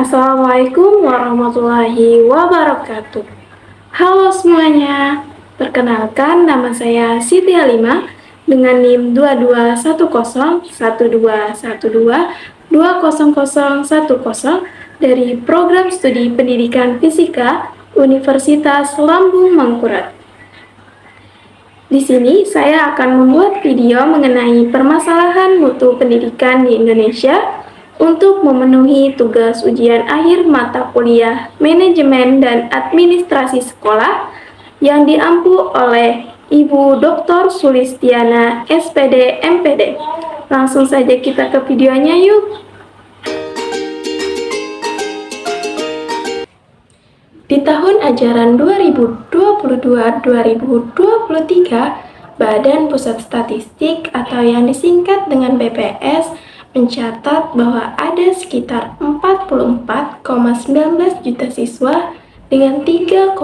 Assalamualaikum warahmatullahi wabarakatuh. Halo semuanya, perkenalkan nama saya Siti Halimah dengan NIM 22101212201010 dari Program Studi Pendidikan Fisika Universitas Lambung Mangkurat. Di sini saya akan membuat video mengenai permasalahan mutu pendidikan di Indonesia untuk memenuhi tugas ujian akhir mata kuliah Manajemen dan Administrasi Sekolah yang diampu oleh Ibu Dr. Sulistiana, SPD, MPD. Langsung saja kita ke videonya yuk. Di tahun ajaran 2022-2023, Badan Pusat Statistik atau yang disingkat dengan BPS mencatat bahwa ada sekitar 44,19 juta siswa dengan 3,37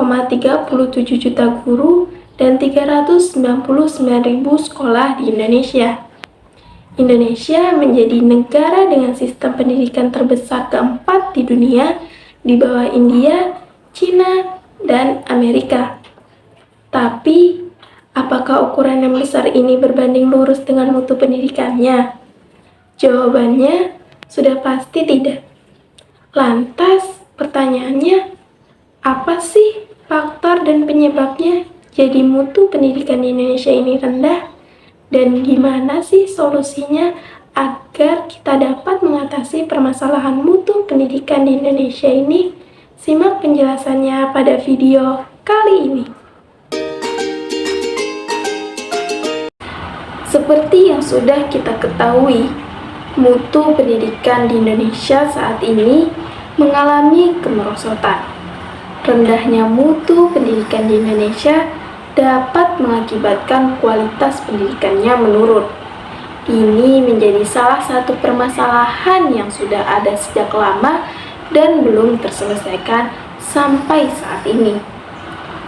juta guru dan 399.000 sekolah di Indonesia. Indonesia menjadi negara dengan sistem pendidikan terbesar keempat di dunia di bawah India, Cina, dan Amerika. Tapi, apakah ukuran yang besar ini berbanding lurus dengan mutu pendidikannya? Jawabannya sudah pasti tidak. Lantas, pertanyaannya, apa sih faktor dan penyebabnya jadi mutu pendidikan di Indonesia ini rendah? Dan gimana sih solusinya agar kita dapat mengatasi permasalahan mutu pendidikan di Indonesia ini? Simak penjelasannya pada video kali ini. Seperti yang sudah kita ketahui, mutu pendidikan di Indonesia saat ini mengalami kemerosotan. Rendahnya mutu pendidikan di Indonesia dapat mengakibatkan kualitas pendidikannya menurun. Ini menjadi salah satu permasalahan yang sudah ada sejak lama dan belum terselesaikan sampai saat ini.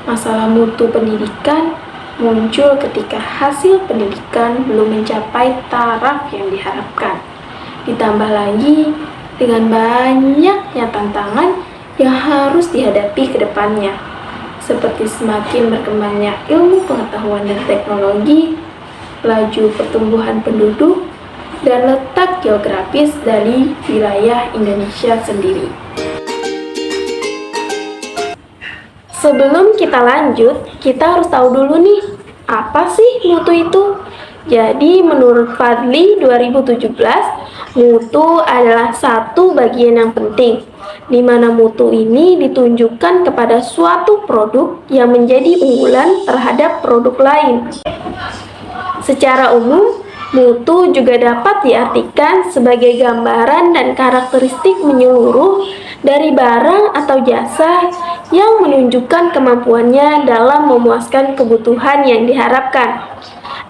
Masalah mutu pendidikan muncul ketika hasil pendidikan belum mencapai taraf yang diharapkan. Ditambah lagi dengan banyaknya tantangan yang harus dihadapi ke depannya, seperti semakin berkembangnya ilmu pengetahuan dan teknologi, laju pertumbuhan penduduk, dan letak geografis dari wilayah Indonesia sendiri. Sebelum kita lanjut, kita harus tahu dulu nih, apa sih mutu itu? Jadi menurut Fadli 2017, mutu adalah satu bagian yang penting, di mana mutu ini ditunjukkan kepada suatu produk yang menjadi unggulan terhadap produk lain. Secara umum, mutu juga dapat diartikan sebagai gambaran dan karakteristik menyeluruh dari barang atau jasa yang menunjukkan kemampuannya dalam memuaskan kebutuhan yang diharapkan.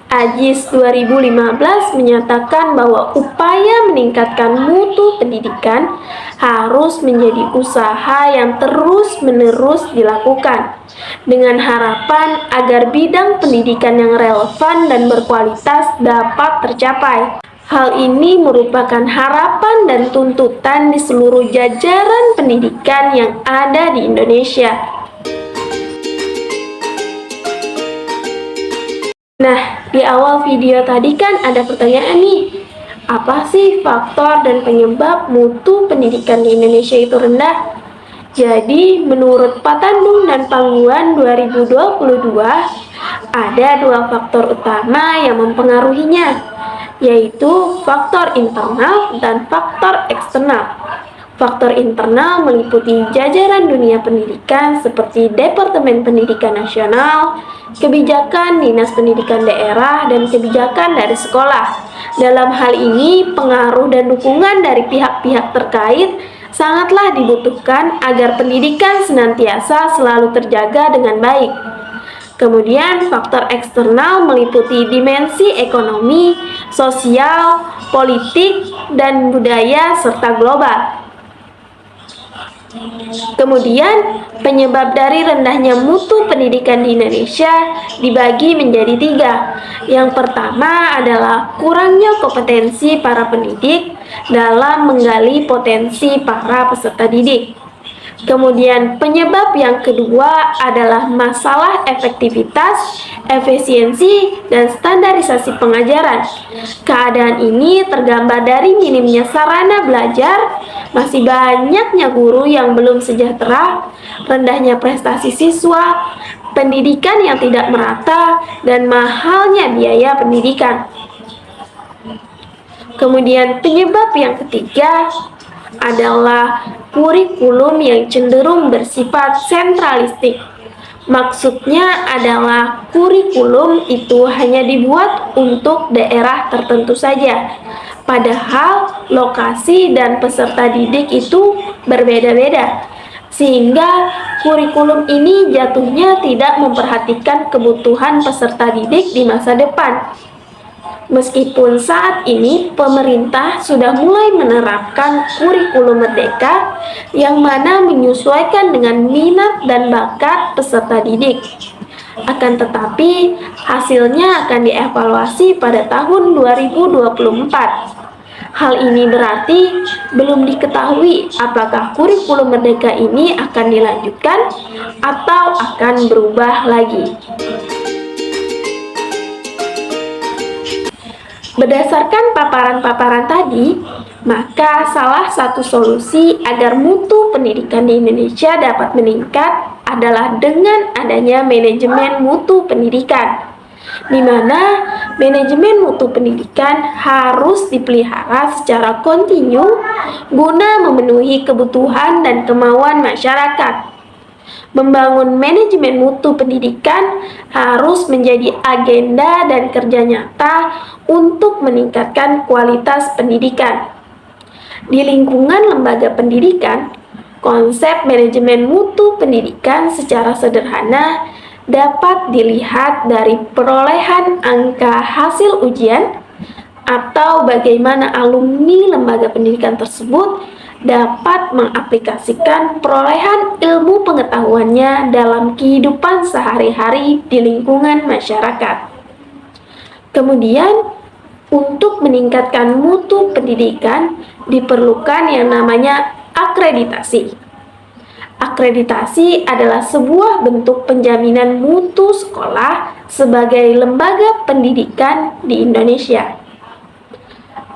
AJIS 2015 menyatakan bahwa upaya meningkatkan mutu pendidikan harus menjadi usaha yang terus-menerus dilakukan, dengan harapan agar bidang pendidikan yang relevan dan berkualitas dapat tercapai. Hal ini merupakan harapan dan tuntutan di seluruh jajaran pendidikan yang ada di Indonesia. Nah, di awal video tadi kan ada pertanyaan nih, apa sih faktor dan penyebab mutu pendidikan di Indonesia itu rendah? Jadi, menurut Patandung dan Pangguan 2022, ada dua faktor utama yang mempengaruhinya, yaitu faktor internal dan faktor eksternal. Faktor internal meliputi jajaran dunia pendidikan seperti Departemen Pendidikan Nasional, kebijakan Dinas Pendidikan Daerah, dan kebijakan dari sekolah. Dalam hal ini, pengaruh dan dukungan dari pihak-pihak terkait sangatlah dibutuhkan agar pendidikan senantiasa selalu terjaga dengan baik. Kemudian, faktor eksternal meliputi dimensi ekonomi, sosial, politik, dan budaya, serta global. Kemudian, penyebab dari rendahnya mutu pendidikan di Indonesia dibagi menjadi 3. Yang pertama adalah kurangnya kompetensi para pendidik dalam menggali potensi para peserta didik. Kemudian penyebab yang kedua adalah masalah efektivitas, efisiensi, dan standarisasi pengajaran. Keadaan ini tergambar dari minimnya sarana belajar, masih banyaknya guru yang belum sejahtera, rendahnya prestasi siswa, pendidikan yang tidak merata, dan mahalnya biaya pendidikan. Kemudian penyebab yang ketiga adalah kurikulum yang cenderung bersifat sentralistik. Maksudnya adalah kurikulum itu hanya dibuat untuk daerah tertentu saja, padahal lokasi dan peserta didik itu berbeda-beda. Sehingga kurikulum ini jatuhnya tidak memperhatikan kebutuhan peserta didik di masa depan. Meskipun saat ini pemerintah sudah mulai menerapkan kurikulum merdeka yang mana menyesuaikan dengan minat dan bakat peserta didik. Akan tetapi, hasilnya akan dievaluasi pada tahun 2024. Hal ini berarti belum diketahui apakah kurikulum merdeka ini akan dilanjutkan atau akan berubah lagi. Berdasarkan paparan-paparan tadi, maka salah satu solusi agar mutu pendidikan di Indonesia dapat meningkat adalah dengan adanya manajemen mutu pendidikan, di mana manajemen mutu pendidikan harus dipelihara secara kontinu guna memenuhi kebutuhan dan kemauan masyarakat. Membangun manajemen mutu pendidikan harus menjadi agenda dan kerja nyata untuk meningkatkan kualitas pendidikan. Di lingkungan lembaga pendidikan, konsep manajemen mutu pendidikan secara sederhana dapat dilihat dari perolehan angka hasil ujian atau bagaimana alumni lembaga pendidikan tersebut dapat mengaplikasikan perolehan ilmu pengetahuannya dalam kehidupan sehari-hari di lingkungan masyarakat. Kemudian, untuk meningkatkan mutu pendidikan diperlukan yang namanya akreditasi. Akreditasi adalah sebuah bentuk penjaminan mutu sekolah sebagai lembaga pendidikan di Indonesia.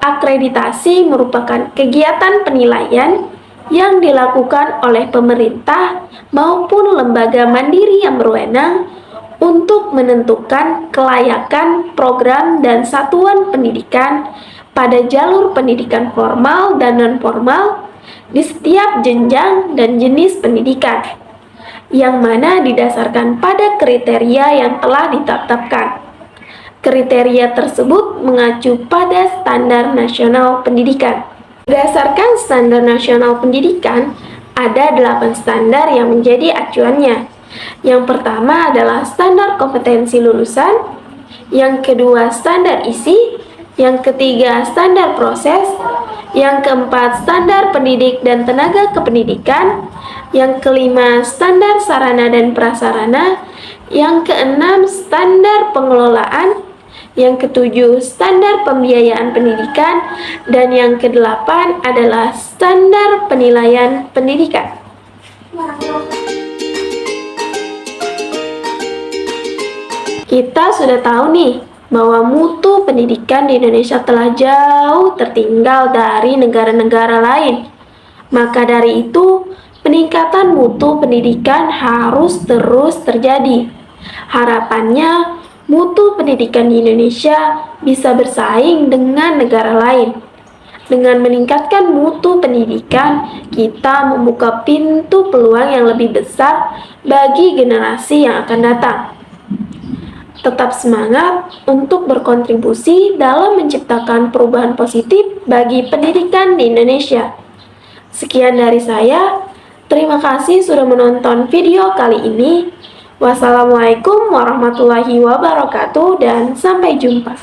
Akreditasi merupakan kegiatan penilaian yang dilakukan oleh pemerintah maupun lembaga mandiri yang berwenang untuk menentukan kelayakan program dan satuan pendidikan pada jalur pendidikan formal dan non-formal di setiap jenjang dan jenis pendidikan, yang mana didasarkan pada kriteria yang telah ditetapkan. Kriteria tersebut mengacu pada Standar Nasional Pendidikan. Berdasarkan Standar Nasional Pendidikan, ada 8 standar yang menjadi acuannya. Yang pertama adalah standar kompetensi lulusan, yang kedua standar isi, yang ketiga standar proses, yang keempat standar pendidik dan tenaga kependidikan, yang kelima standar sarana dan prasarana, yang keenam standar pengelolaan, yang ketujuh standar pembiayaan pendidikan, dan yang kedelapan adalah standar penilaian pendidikan. Kita sudah tahu nih bahwa mutu pendidikan di Indonesia telah jauh tertinggal dari negara-negara lain. Maka dari itu, peningkatan mutu pendidikan harus terus terjadi. Harapannya, mutu pendidikan di Indonesia bisa bersaing dengan negara lain. Dengan meningkatkan mutu pendidikan, kita membuka pintu peluang yang lebih besar bagi generasi yang akan datang. Tetap semangat untuk berkontribusi dalam menciptakan perubahan positif bagi pendidikan di Indonesia. Sekian dari saya. Terima kasih sudah menonton video kali ini. Wassalamualaikum warahmatullahi wabarakatuh dan sampai jumpa.